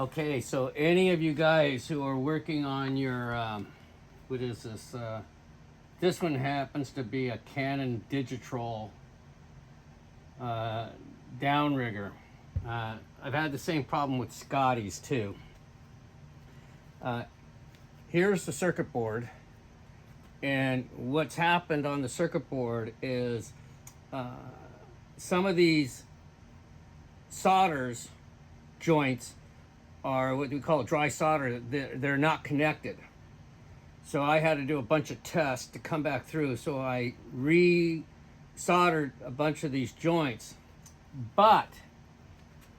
Okay, so any of you guys who are working on your, what is this? This one happens to be a Canon Digitrol downrigger. I've had the same problem with Scotties too. Here's the circuit board, and what's happened on the circuit board is some of these solders joints are what we call dry solder. They're not connected. So I had to do a bunch of tests to come back through. So I re-soldered a bunch of these joints. But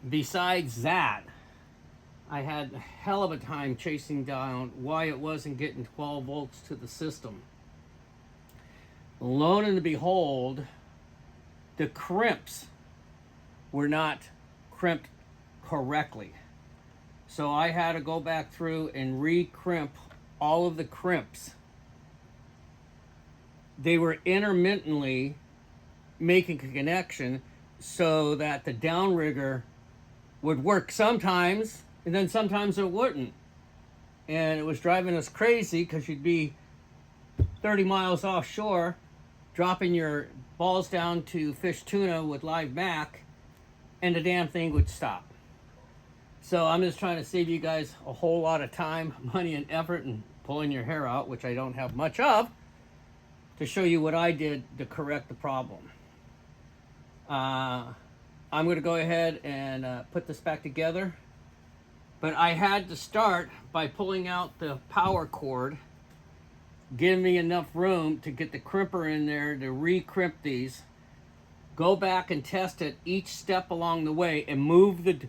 besides that, I had a hell of a time chasing down why it wasn't getting 12 volts to the system. Lo and behold, the crimps were not crimped correctly. So I had to go back through and re-crimp all of the crimps. They were intermittently making a connection so that the downrigger would work sometimes, and then sometimes it wouldn't. And it was driving us crazy because you'd be 30 miles offshore, dropping your balls down to fish tuna with live mac, and the damn thing would stop. So I'm just trying to save you guys a whole lot of time, money, and effort, and pulling your hair out, which I don't have much of, to show you what I did to correct the problem. I'm going to go ahead and put this back together. But I had to start by pulling out the power cord, giving me enough room to get the crimper in there to re-crimp these, go back and test it each step along the way, and move the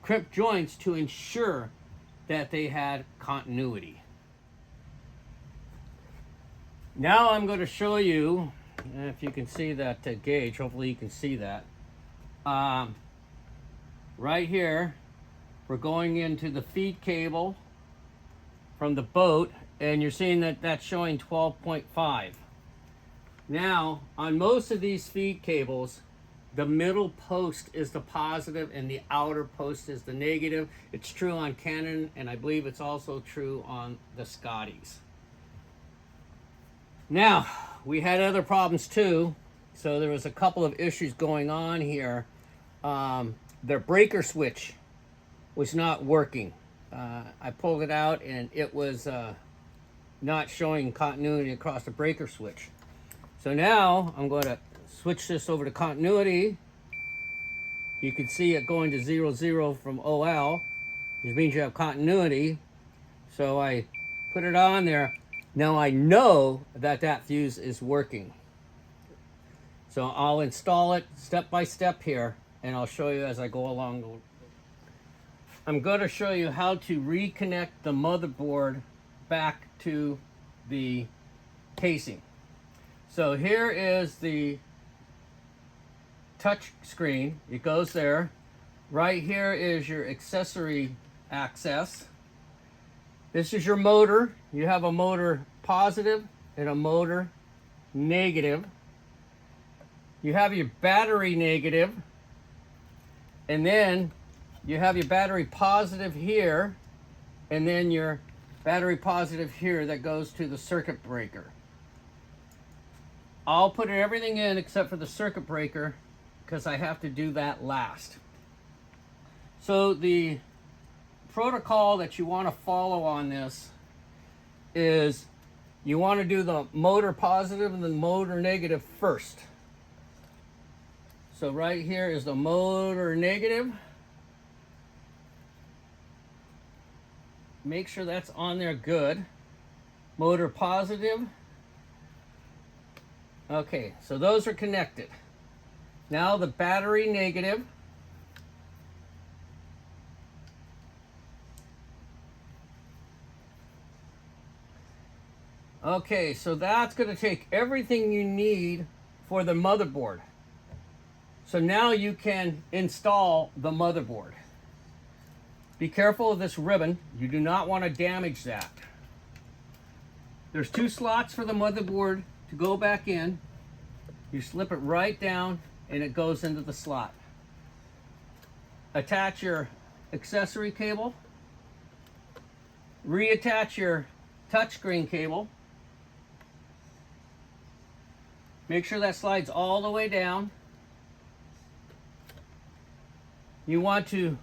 crimp joints to ensure that they had continuity. Now I'm going to show you, if you can see that gauge, hopefully you can see that. Right here, we're going into the feed cable from the boat, and you're seeing that that's showing 12.5. Now, on most of these feed cables, the middle post is the positive and the outer post is the negative. It's true on Canon, and I believe it's also true on the Scotties. Now, we had other problems too. So there was a couple of issues going on here. Their breaker switch was not working. I pulled it out and it was not showing continuity across the breaker switch. So now I'm going to switch this over to continuity. You can see it going to 0, 0 from OL, which means you have continuity. So I put it on there. Now I know that that fuse is working. So I'll install it step by step here, and I'll show you as I go along. I'm going to show you how to reconnect the motherboard back to the casing. So here is the touch screen. It goes there. Right here is your accessory access. This is your motor. You have a motor positive and a motor negative. You have your battery negative, and then you have your battery positive here, and then your battery positive here that goes to the circuit breaker. I'll put everything in except for the circuit breaker because I have to do that last. So the protocol that you want to follow on this is you want to do the motor positive and the motor negative first. So right here is the motor negative. Make sure that's on there good. Motor positive. Okay, so those are connected. Now the battery negative. Okay, so that's going to take everything you need for the motherboard. So now you can install the motherboard. Be careful of this ribbon. You do not want to damage that. There's 2 slots for the motherboard to go back in. You slip it right down and it goes into the slot. Attach your accessory cable. Reattach your touchscreen cable. Make sure that slides all the way down. You want to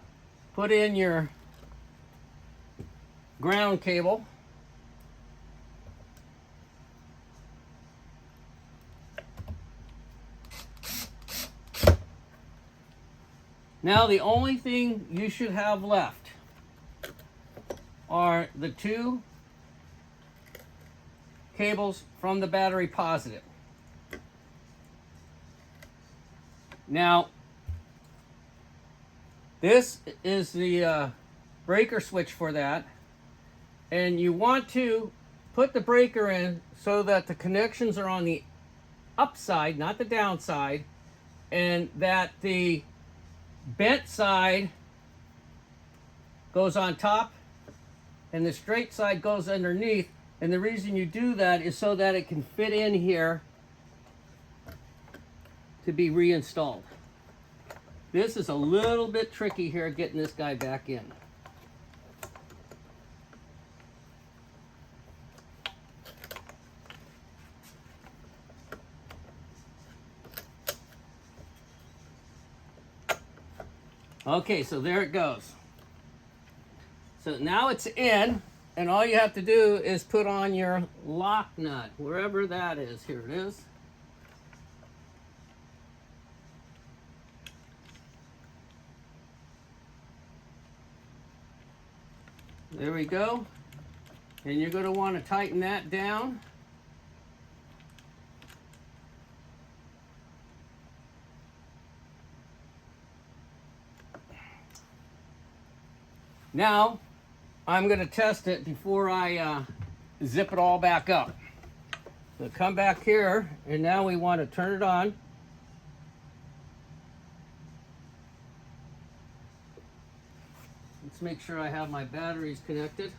put in your ground cable. Now the only thing you should have left are the two cables from the battery positive. Now, this is the breaker switch for that, and you want to put the breaker in so that the connections are on the upside, not the downside, and that the bent side goes on top and the straight side goes underneath. And the reason you do that is so that it can fit in here to be reinstalled. This is a little bit tricky here, getting this guy back in. Okay, so there it goes. So now it's in, and all you have to do is put on your lock nut, wherever that is. Here it is. There we go. And you're going to want to tighten that down. Now, I'm going to test it before I zip it all back up. So come back here, and now we want to turn it on. Let's make sure I have my batteries connected.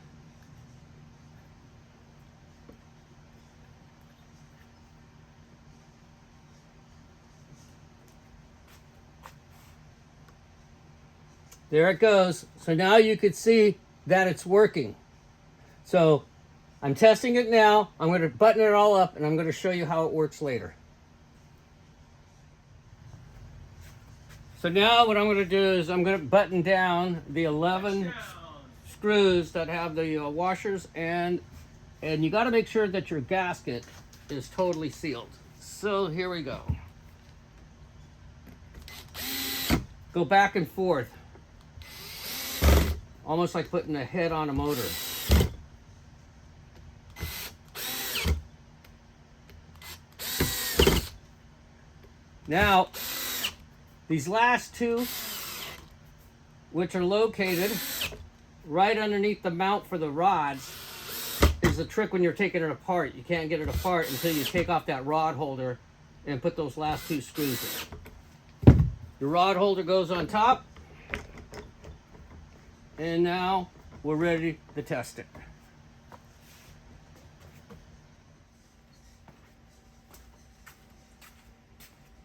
There it goes. So now you can see that it's working. So I'm testing it now. I'm going to button it all up, and I'm going to show you how it works later. So now what I'm going to do is I'm going to button down the 11 screws that have the washers, and you got to make sure that your gasket is totally sealed. So here we go. Go back and forth, almost like putting a head on a motor. Now, these last two, which are located right underneath the mount for the rods, is the trick when you're taking it apart. You can't get it apart until you take off that rod holder and put those last two screws in. The rod holder goes on top, and now we're ready to test it.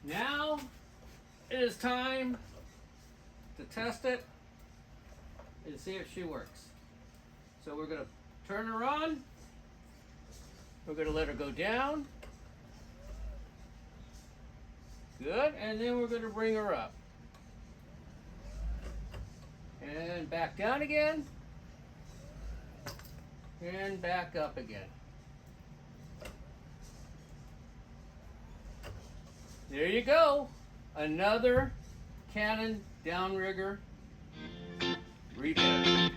Now it is time to test it and see if she works. So we're going to turn her on. We're going to let her go down. Good. And then we're going to bring her up. And back down again. And back up again. There you go. Another Canon downrigger repair.